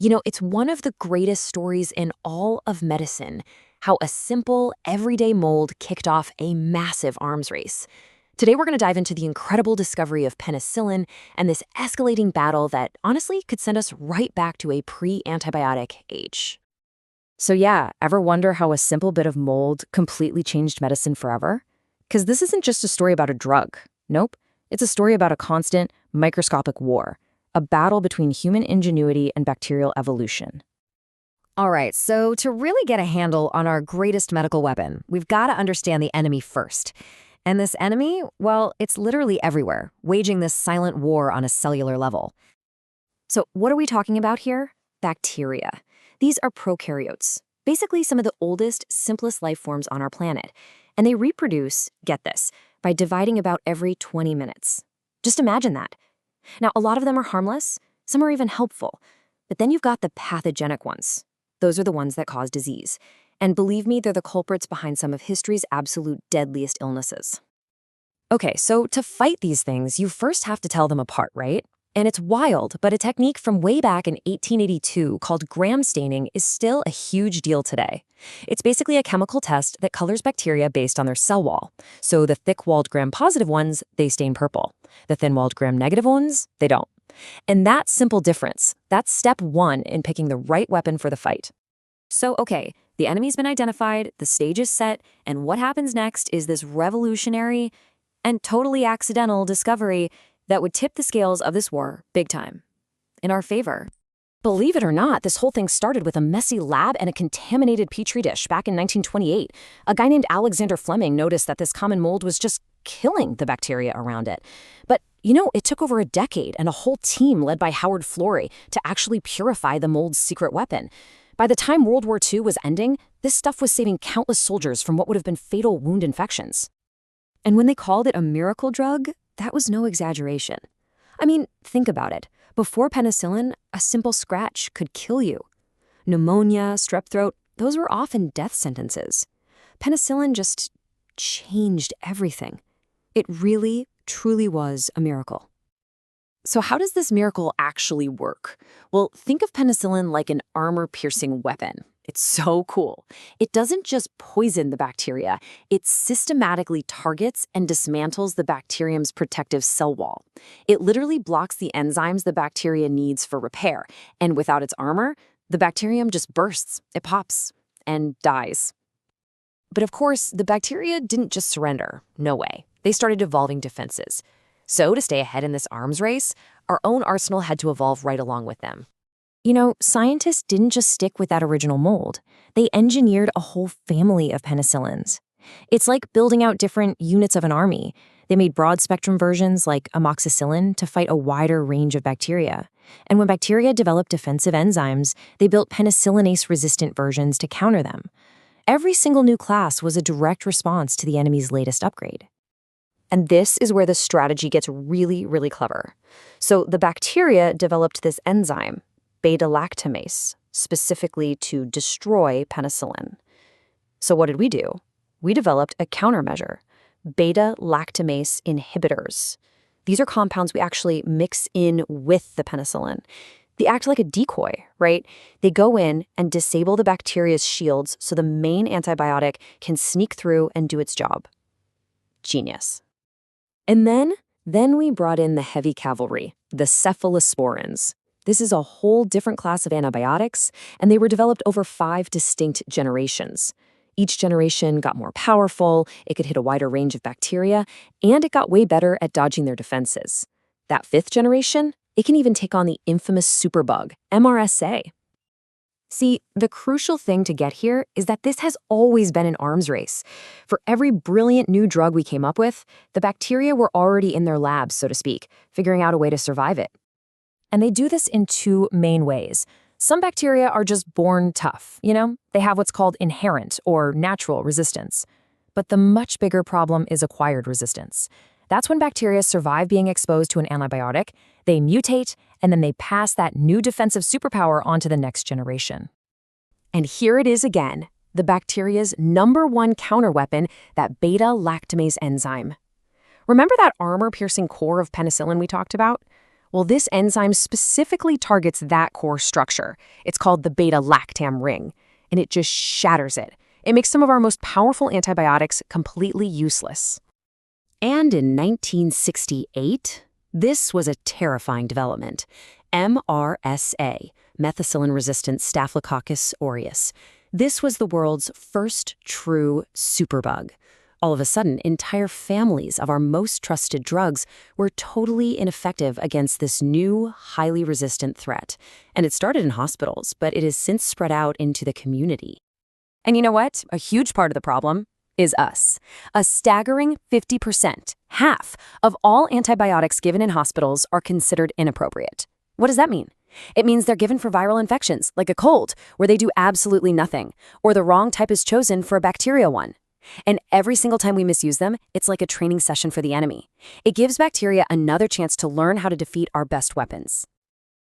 It's one of the greatest stories in all of medicine, how a simple, everyday mold kicked off a massive arms race. Today, we're going to dive into the incredible discovery of penicillin and this escalating battle that honestly could send us right back to a pre-antibiotic age. So yeah, ever wonder how a simple bit of mold completely changed medicine forever? Because this isn't just a story about a drug. Nope. It's a story about a constant, microscopic war, a battle between human ingenuity and bacterial evolution. All right, so to really get a handle on our greatest medical weapon, we've got to understand the enemy first. And this enemy, well, it's literally everywhere, waging this silent war on a cellular level. So what are we talking about here? Bacteria. These are prokaryotes, basically some of the oldest, simplest life forms on our planet. And they reproduce, get this, by dividing about every 20 minutes. Just imagine that. Now, a lot of them are harmless, some are even helpful. But then you've got the pathogenic ones. Those are the ones that cause disease. And believe me, they're the culprits behind some of history's absolute deadliest illnesses. Okay, so to fight these things, you first have to tell them apart, right? And it's wild, but a technique from way back in 1882 called gram staining is still a huge deal today. It's basically a chemical test that colors bacteria based on their cell wall. So the thick-walled gram-positive ones, they stain purple. The thin-walled gram-negative ones, they don't. And that simple difference, that's step one in picking the right weapon for the fight. So, okay, the enemy's been identified, the stage is set, and what happens next is this revolutionary and totally accidental discovery that would tip the scales of this war big time, in our favor. Believe it or not, this whole thing started with a messy lab and a contaminated petri dish back in 1928. A guy named Alexander Fleming noticed that this common mold was just killing the bacteria around it. But, it took over a decade and a whole team led by Howard Florey to actually purify the mold's secret weapon. By the time World War II was ending, this stuff was saving countless soldiers from what would have been fatal wound infections. And when they called it a miracle drug, that was no exaggeration. I mean, think about it. Before penicillin, a simple scratch could kill you. Pneumonia, strep throat, those were often death sentences. Penicillin just changed everything. It really, truly was a miracle. So how does this miracle actually work? Well, think of penicillin like an armor-piercing weapon. It's so cool. It doesn't just poison the bacteria, it systematically targets and dismantles the bacterium's protective cell wall. It literally blocks the enzymes the bacteria needs for repair, and without its armor, the bacterium just bursts, it pops, and dies. But of course, the bacteria didn't just surrender. No way. They started evolving defenses. So to stay ahead in this arms race, our own arsenal had to evolve right along with them. Scientists didn't just stick with that original mold. They engineered a whole family of penicillins. It's like building out different units of an army. They made broad-spectrum versions like amoxicillin to fight a wider range of bacteria. And when bacteria developed defensive enzymes, they built penicillinase-resistant versions to counter them. Every single new class was a direct response to the enemy's latest upgrade. And this is where the strategy gets really, really clever. So the bacteria developed this enzyme, beta-lactamase, specifically to destroy penicillin. So what did we do? We developed a countermeasure, beta-lactamase inhibitors. These are compounds we actually mix in with the penicillin. They act like a decoy, right? They go in and disable the bacteria's shields so the main antibiotic can sneak through and do its job. Genius. And then we brought in the heavy cavalry, the cephalosporins. This is a whole different class of antibiotics, and they were developed over 5 distinct generations. Each generation got more powerful, it could hit a wider range of bacteria, and it got way better at dodging their defenses. That 5th generation, it can even take on the infamous superbug, MRSA. See, the crucial thing to get here is that this has always been an arms race. For every brilliant new drug we came up with, the bacteria were already in their labs, so to speak, figuring out a way to survive it. And they do this in 2 main ways. Some bacteria are just born tough, They have what's called inherent or natural resistance. But the much bigger problem is acquired resistance. That's when bacteria survive being exposed to an antibiotic, they mutate, and then they pass that new defensive superpower onto the next generation. And here it is again, the bacteria's #1 counterweapon, that beta-lactamase enzyme. Remember that armor-piercing core of penicillin we talked about? Well, this enzyme specifically targets that core structure. It's called the beta-lactam ring, and it just shatters it. It makes some of our most powerful antibiotics completely useless. And in 1968, this was a terrifying development. MRSA, methicillin-resistant Staphylococcus aureus. This was the world's first true superbug. All of a sudden, entire families of our most trusted drugs were totally ineffective against this new, highly resistant threat. And it started in hospitals, but it has since spread out into the community. And you know what? A huge part of the problem is us. A staggering 50%, half, of all antibiotics given in hospitals are considered inappropriate. What does that mean? It means they're given for viral infections, like a cold, where they do absolutely nothing, or the wrong type is chosen for a bacterial one. And every single time we misuse them, it's like a training session for the enemy. It gives bacteria another chance to learn how to defeat our best weapons.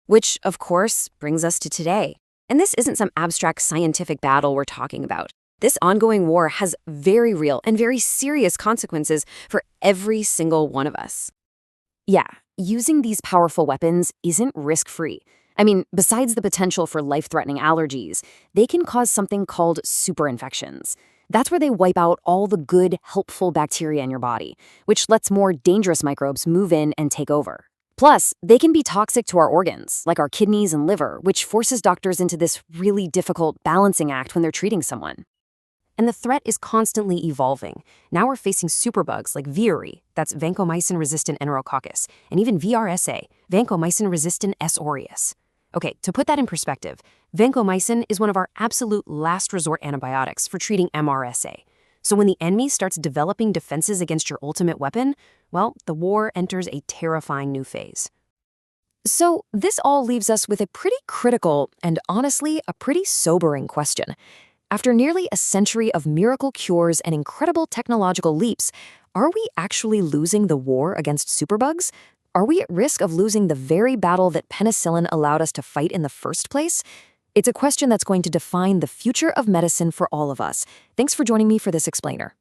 Which, of course, brings us to today. And this isn't some abstract scientific battle we're talking about. This ongoing war has very real and very serious consequences for every single one of us. Yeah, using these powerful weapons isn't risk-free. I mean, besides the potential for life-threatening allergies, they can cause something called superinfections. That's where they wipe out all the good, helpful bacteria in your body, which lets more dangerous microbes move in and take over. Plus, they can be toxic to our organs, like our kidneys and liver, which forces doctors into this really difficult balancing act when they're treating someone. And the threat is constantly evolving. Now we're facing superbugs like VRE, that's vancomycin-resistant enterococcus, and even VRSA, vancomycin-resistant S. aureus. Okay, to put that in perspective, vancomycin is one of our absolute last resort antibiotics for treating MRSA. So when the enemy starts developing defenses against your ultimate weapon, well, the war enters a terrifying new phase. So this all leaves us with a pretty critical and honestly a pretty sobering question. After nearly a century of miracle cures and incredible technological leaps, are we actually losing the war against superbugs? Are we at risk of losing the very battle that penicillin allowed us to fight in the first place? It's a question that's going to define the future of medicine for all of us. Thanks for joining me for this explainer.